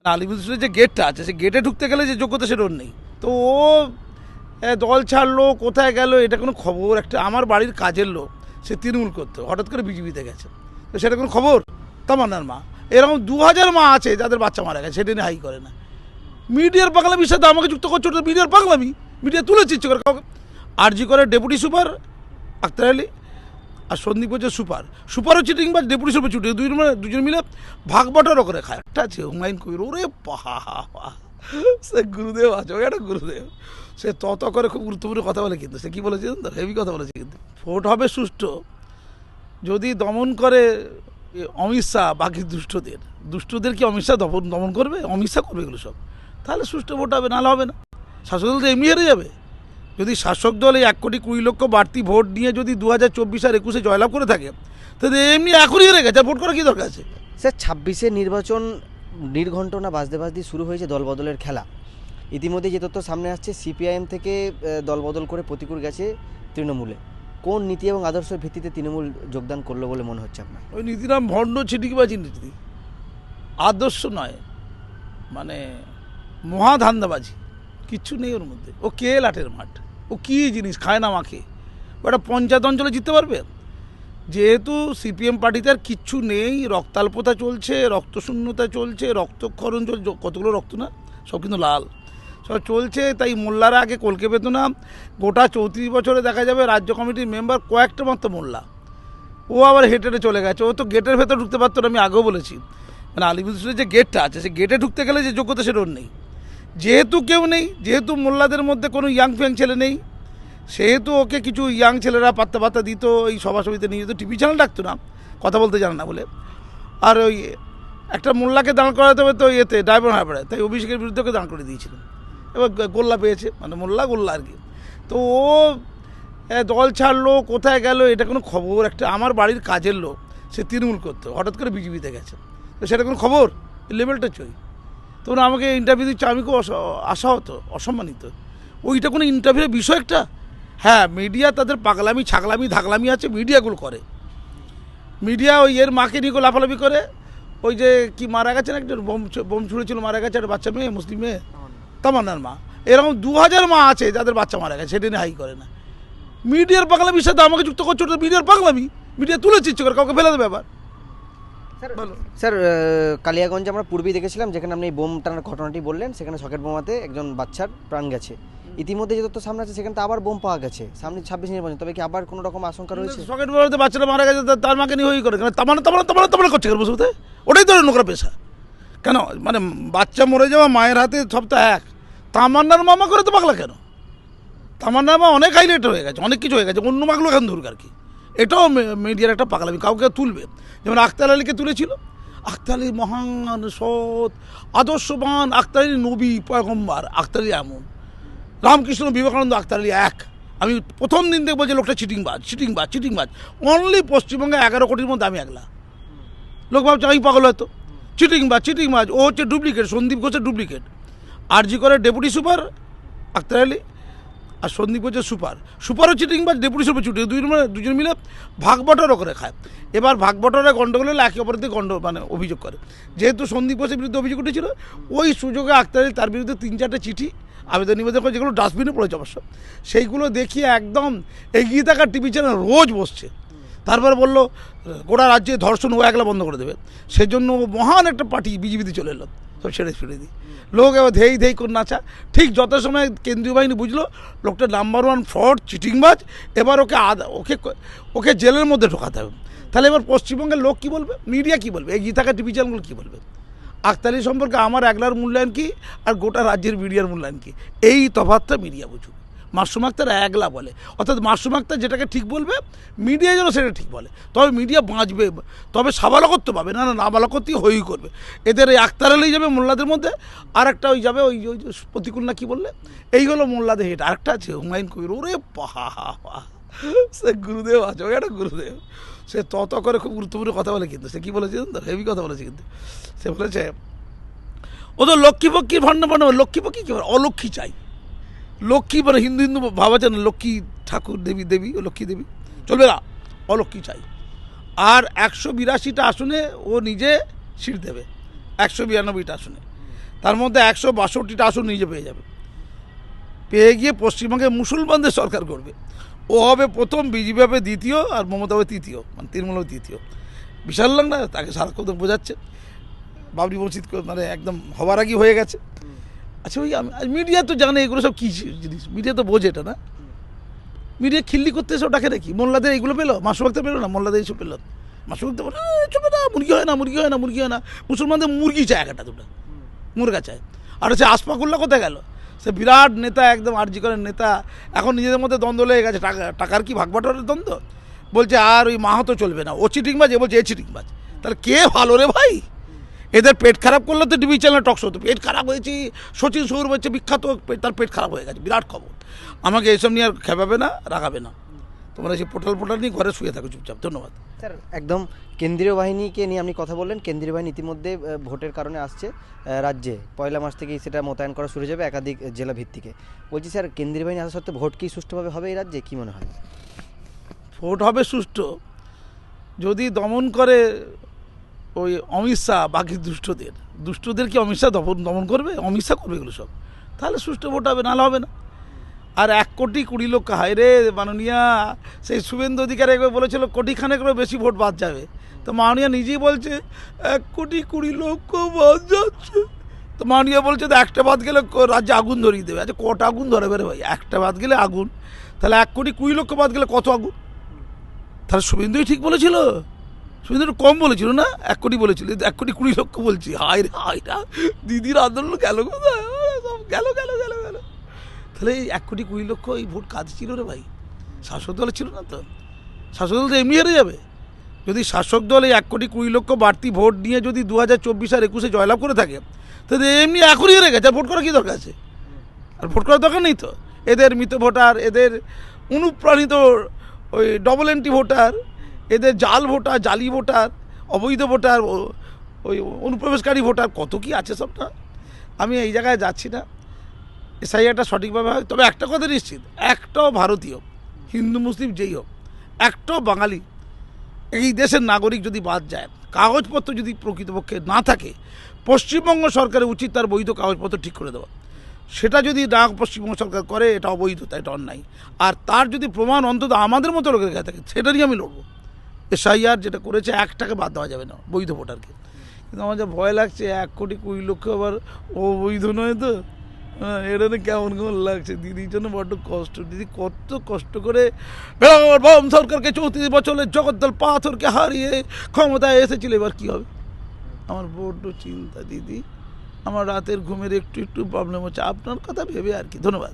আলিপুর যে গেটটা আছে সেই গেটে ঢুকতে গেলে যে যোগ্যতা সেটা ওর নেই। তো ও দল ছাড়লো, কোথায় গেল এটা কোনো খবর? একটা আমার বাড়ির কাজের লোক, সে তৃণমূল করতো, হঠাৎ করে বিজেপিতে গেছে, তো সেটা কোনো খবর? তামান্নার মা, এরকম 2000 মা আছে যাদের বাচ্চা মারা গেছে, সেটা নিয়ে হাই করে না। মিডিয়ার পাগলামির সাথে আমাকে যুক্ত করছো, ওটা মিডিয়ার পাগলামি, মিডিয়া তুলে চিচ্ছে করে কাউকে। আরজি করে ডেপুটি সুপার আক্তার আলী আর সন্দীপ হচ্ছে সুপারও চিটিং বা ডেপুটি সুপার চুটি, দুজন মিলে ভাগ বটারও করে খায়। একটা আছে হুমায়ুন কবির, ওরে পাহা, সে গুরুদেব আছে, ওই একটা গুরুদেব, সে তত করে খুব গুরুত্বপূর্ণ কথা বলে, কিন্তু সে কী বলেছে জানেন তো? হেভি কথা বলেছে। কিন্তু ভোট হবে সুষ্ঠু যদি দমন করে অমিত শাহ বাকি দুষ্টদের কি অমিত শাহ দমন করবে? অমিত শাহ করবে এগুলো সব, তাহলে সুষ্ঠু ভোট হবে, নাহলে হবে না। শাসক দল তো এমনি হেরে যাবে। যদি শাসক দল এই 1,20,00,000 বাড়তি ভোট নিয়ে যদি 2024 আর 21 জয়লাভ করে থাকে, তাহলে এমনি এখনই হেরে গেছে, ভোট করা কী দরকার আছে? স্যার 26-এ নির্বাচন নির্ঘণ্টনা বাজতে শুরু হয়েছে দলবদলের খেলা। ইতিমধ্যে যে তথ্য সামনে আসছে, সিপিআইএম থেকে দলবদল করে প্রতিকূল গেছে তৃণমূলে। কোন নীতি এবং আদর্শের ভিত্তিতে তৃণমূল যোগদান করলো বলে মনে হচ্ছে আপনার? ওই নীতিরাম ভণ্ড ছিটিকবাজি নীতি, আদর্শ নয়, মানে মহাধান্দাবাজি, কিচ্ছু নেই ওর মধ্যে। ও কে লাটের মাঠ, ও কী জিনিস খায় না মাখে, ওটা পঞ্চায়েত অঞ্চলে জিততে পারবে? যেহেতু সিপিএম পার্টিতে আর কিচ্ছু নেই, রক্তাল্পতা চলছে, রক্তশূন্যতা চলছে, রক্তক্ষরণ চলছে, কতগুলো রক্ত না, সব কিন্তু লাল সব চলছে। তাই মোল্লারা আগে কলকে পেত না, গোটা 34 বছরে দেখা যাবে রাজ্য কমিটির মেম্বার কয়েকটা মাত্র মোল্লা, ও আবার হেঁটে চলে গেছে, ও তো গেটের ভেতর ঢুকতে পারতো না। আমি আগেও বলেছি, মানে আলিপুর যে গেটটা আছে সেই গেটে ঢুকতে গেলে যে যোগ্যতা সেটা ওর নেই। যেহেতু কেউ নেই, যেহেতু মোল্লাদের মধ্যে কোনো ইয়াং ফ্যাং ছেলে নেই, সেহেতু ওকে কিছু ইয়াং ছেলেরা পাত্তা দিত, এই সভাসমিতিতে নিয়ে যেত, টিভি চ্যানেল ডাকতো না, কথা বলতে জানে না বলে। আর ওই একটা মোল্লাকে দাঁড় করাতে হবে তো ইয়েতে ডায়মন্ড হারবারে, তাই অভিষেকের বিরুদ্ধে ওকে দাঁড় করে দিয়েছিলেন। এবার গোল্লা পেয়েছে, মানে গোল্লা আর কি। তো ও দল ছাড়লো, কোথায় গেল এটা কোনো খবর? একটা আমার বাড়ির কাজের লোক, সে তৃণমূল করতো, হঠাৎ করে বিজেপিতে গেছে, তো সেটা কোনো খবর? লেভেলটা চই। তখন আমাকে ইন্টারভিউ দিচ্ছে, আমি খুব আশাহত, অসম্মানিত। ওইটা কোনো ইন্টারভিউর বিষয় একটা? হ্যাঁ, মিডিয়া তাদের পাগলামি ছাগলামি ধাগলামি আছে, মিডিয়াগুলো করে। মিডিয়া ওই এর মাকে নিয়ে লাফালাফি করে, ওই যে কি মারা গেছেন একজন, বোম ছুঁড়েছিল, মারা গেছে একটা বাচ্চা মেয়ে, মুসলিম মেয়ে, তামান্নার মা, এরকম 2000 মা আছে যাদের বাচ্চা মারা গেছে, সেটা নিয়ে হাই করে না। মিডিয়ার পাগলামির সাথে আমাকে যুক্ত করছো, ওটা মিডিয়ার পাগলামি, মিডিয়া তুলে চিচ্ছে করে কাউকে ফেলে দেবে ব্যাপার। স্যার কালিয়াগঞ্জে আমরা পূর্বেই দেখেছিলাম, যেখানে আপনি বোম টানার ঘটনাটি বললেন, সেখানে সকেট বোমাতে একজন বাচ্চার প্রাণ গেছে। ইতিমধ্যে যে তথ্য সামনে আছে, সেখানে তো আবার বোম পাওয়া গেছে সামনে 26 নির্বাচন, তবে কি আবার কোনো রকম আশঙ্কা রয়েছে? সকেট বোমাতে বাচ্চারা মারা গেছে, তার মাকে নিয়ে হই করে কেন? তামানা করছে কেন বসে? ওটাই তো নোংরা পেশা কেন? মানে বাচ্চা মরে যাওয়া মায়ের হাতে সব তো এক, তামান্নার মামা করে তো পাগলা কেন? তামান্নার মা অনেক হাইলাইট হয়ে গেছে, অনেক কিছু হয়ে গেছে, অন্য মাগুলো এখন ধরুক আর কি। এটাও মিডিয়ার একটা পাগলামি, কাউকে তুলবে। যেমন আক্তার আলীকে তুলেছিল, আক্তার আলী মহান, সৎ, আদর্শবান, আক্তার আলী নবী পয়গম্বর, আক্তার আলী এমন, রামকৃষ্ণ বিবেকানন্দ, আক্তার আলী এক। আমি প্রথম দিন থেকে বলছি লোকটা চিটিংবাজ। অনলি পশ্চিমবঙ্গে 11 কোটির মধ্যে আমি একলা। লোক ভাবছে আমি পাগল, হয়তো চিটিংবাজ। ও হচ্ছে ডুপ্লিকেট, সন্দীপ ঘোষের ডুপ্লিকেট। আরজি করে ডেপুটি সুপার আক্তার আলী আর সন্দীপ হচ্ছে সুপারও চিটিংবাজ, ডেপুটি সুপার চুটি, দুজন মিলে ভাগ বটারও করে খায়। এবার ভাগ বটারের গণ্ডগোল হলে একে অপরের দিকে মানে অভিযোগ করে। যেহেতু সন্দীপ ঘোষের বিরুদ্ধে অভিযোগ উঠেছিল, ওই সুযোগে আক্তার আলী তার বিরুদ্ধে 3-4টে চিঠি আবেদন নিবেদন করে, যেগুলো ডাস্টবিনে পড়েছে অবশ্য, সেইগুলো দেখিয়ে একদম এগিয়ে থাকার টিভি চ্যানেল রোজ বসছে। তারপর বললো গোটা রাজ্যে ধর্ষণ ও একলা বন্ধ করে দেবে, সেজন্য মহান একটা পার্টি বিজেপিতে চলে এলো, সব ছেড়ে দিই। লোক এবার ধেই করে নাচা। ঠিক যত সময় কেন্দ্রীয় বাহিনী বুঝলো লোকটা নাম্বার 1 ফ্রড, চিটিংবাজ, এবার ওকে জেলের মধ্যে ঢোকাতে হবে। তাহলে এবার পশ্চিমবঙ্গের লোক কী বলবে, মিডিয়া কী বলবে, এগিয়ে থাকা টিভি চ্যানেলগুলো কী বলবে? আক্তার আলী সম্পর্কে আমার একলার মূল্যায়ন কী আর গোটা রাজ্যের মিডিয়ার মূল্যায়ন কী, এই তফাৎটা মিডিয়া বুঝুক। মাসুম আক্তার একলা বলে, অর্থাৎ মাসুম আক্তার যেটাকে ঠিক বলবে মিডিয়া যেন সেটা ঠিক বলে, তবে মিডিয়া বাঁচবে, তবে সাবালকত্ব পাবে, না বালকত্বই হয়েই করবে। এদের এই আক্তার আলী যাবে মোল্লাদের মধ্যে, আর একটা ওই যাবে ওই প্রতিকূল না কি বললে, এই হলো মোল্লাদের হেট। আরেকটা আছে হুমায়ুন কবির, ওরে পাহা, সে গুরুদেব আছে, ওই একটা গুরুদেব, সে তত করে খুব গুরুত্বপূর্ণ কথা বলে। কিন্তু সে কী বলেছে তো, হেভি কথা বলেছে। কিন্তু সে বলেছে ও তো লক্ষ্মীপক্ষীর ভান্ডার, লক্ষ্মীপক্ষী কী বলে, অলক্ষ্মী চাই। লক্ষ্মী মানে হিন্দু ভাবা যায় না, লক্ষ্মী ঠাকুর দেবী ও লক্ষ্মী দেবী চলবে না, অলক্ষ্মী চাই। আর 182টা আসনে ও নিজে সিট দেবে, 192টা আসনে। তার মধ্যে 162টা আসন নিজে পেয়ে যাবে, পেয়ে গিয়ে পশ্চিমবঙ্গে মুসলমানদের সরকার করবে। ও হবে প্রথম, বিজেপি হবে দ্বিতীয়, আর মমতা হবে তৃতীয়, মানে তৃণমূল হবে তৃতীয়। বিশাল লোক না, তাকে সারাক্ষণ তো বোঝাচ্ছে বাবরি মসজিদ মানে একদম হবার আগেই হয়ে গেছে। আচ্ছা ওই মিডিয়া তো জানে এগুলো সব কী জিনিস, মিডিয়া তো বোঝে এটা না। মিডিয়া খিল্লি করতে এসে ওটাকে নাকি মোল্লাদের এইগুলো পেলো, মাসুবাক্তা পেলো না, মোল্লাদের এইসব পেলো। মাসুবাক্তা বলে চলে না, মুরগি হয় না, মুরগি হয় না, মুরগি হয় না। মুসলমানদের মুরগি চায় একটা দুটো, মুরগা চায়। আর হচ্ছে আসফাকুল্লাহ কোথায় গেল? সে বিরাট নেতা, একদম আরজি করেন নেতা, এখন নিজেদের মধ্যে দ্বন্দ্ব লেগে গেছে, টাকার কি ভাগবাটোয়ারের দ্বন্দ্ব। বলছে আর ওই মাহাতো চলবে না, ও চিটিংবাজ, এ বলছে এ চিটিংবাজ। তাহলে কে ভালো রে ভাই? এদের পেট খারাপ করলে তো টিভি চ্যানেলে টক শো হতো, পেট খারাপ হয়েছে, সচিন সৌর হচ্ছে বিখ্যাত, তার পেট খারাপ হয়ে গেছে, বিরাট খবর। আমাকে এইসব নিয়ে আর খেপাবে না, রাখাবে না। তোমরা সেই পোর্টাল নিয়ে ঘরে শুয়ে থাকো চুপচাপ। ধন্যবাদ স্যার। একদম কেন্দ্রীয় বাহিনীকে নিয়ে আপনি কথা বললেন। কেন্দ্রীয় বাহিনী ইতিমধ্যে ভোটের কারণে আসছে রাজ্যে, 1 মাস থেকেই সেটা মোতায়েন করা শুরু হয়ে যাবে একাধিক জেলা ভিত্তিকে। বলছি স্যার, কেন্দ্রীয় বাহিনী আসা সত্ত্বেও ভোট কি সুষ্ঠুভাবে হবে এই রাজ্যে, কী মনে হয়? ভোট হবে সুষ্ঠু যদি দমন করে ওই অমিত শাহ বাকি দুষ্টদের কি অমিত শাহ দমন করবে? অমিত শাহ করবে এগুলো সব, তাহলে সুষ্ঠু ভোট হবে, নাহলে হবে না। আর 1,20,00,000 হায় রে মাননীয়া, সেই শুভেন্দু অধিকারী একবার বলেছিল 1,000,000-খানেকেরও বেশি ভোট বাদ যাবে। তো মাননীয়া নিজেই বলছে 1,20,00,000 বাদ যাচ্ছে। তো মাননীয়া বলছে তো একটা বাদ গেলে রাজ্যে আগুন ধরিয়ে দেবে। আচ্ছা কটা আগুন ধরাবে রে ভাই? একটা বাদ গেলে আগুন, তাহলে 1,20,00,000 বাদ গেলে কত আগুন? তাহলে শুভেন্দুই ঠিক বলেছিল, শুভেন্দু একটু কম বলেছিল না, 1 কোটি বলেছিল, 1,20,00,000 বলছি। হায় রে হায় রে, দিদির আন্দোলন গেল কোথায়? সব গেল গেল গেল গেল। তাহলে এই 1,20,00,000 এই ভোট কাজ ছিল রে ভাই? শাসক দলে ছিল না তো, শাসক দল তো এমনি হেরে যাবে। যদি শাসক দল এই 1,20,00,000 বাড়তি ভোট নিয়ে যদি 2024 আর 21-এ জয়লাভ করে থাকে, তাহলে এমনি এখনই হেরে গেছে, আর ভোট করার কী দরকার আছে? আর ভোট করার দরকার নেই তো। এদের মৃত ভোটার, এদের অনুপ্রাণিত ওই ডবল এন্ট্রি ভোটার, এদের জাল ভোটার, জালি ভোটার, অবৈধ ভোটার, ওই অনুপ্রবেশকারী ভোটার, কত কি আছে সবটা। আমি এই জায়গায় যাচ্ছি না, এসআইআরটা সঠিকভাবে হয়। তবে একটা কথা নিশ্চিত, একটাও ভারতীয়, হিন্দু মুসলিম যেই হোক, একটাও বাঙালি এই দেশের নাগরিক যদি বাদ যায়, কাগজপত্র যদি প্রকৃতপক্ষে না থাকে, পশ্চিমবঙ্গ সরকারের উচিত তার বৈধ কাগজপত্র ঠিক করে দেওয়া। সেটা যদি না পশ্চিমবঙ্গ সরকার করে, এটা অবৈধতা, এটা অন্যায়। আর তার যদি প্রমাণ অন্তত আমাদের মতো লোকের কাছে থাকে, সেটা নিয়ে আমি লড়বো। এসআইআর যেটা করেছে, একটাকে বাদ দেওয়া যাবে না বৈধ ভোটারকে। কিন্তু আমার যা ভয় লাগছে, 1,20,00,000 আবার অবৈধ নয় তো, হ্যাঁ, এটা কেমন কেমন লাগছে। দিদির জন্য বড্ড কষ্ট। দিদি কত কষ্ট করে বাম সরকারকে 34 বছরের জগদ্দল পাথরকে হারিয়ে ক্ষমতায় এসেছিল, এবার কী হবে? আমার বড্ড চিন্তা দিদি, আমার রাতের ঘুমের একটু প্রবলেম হচ্ছে আপনার কথা ভেবে আর কি। ধন্যবাদ।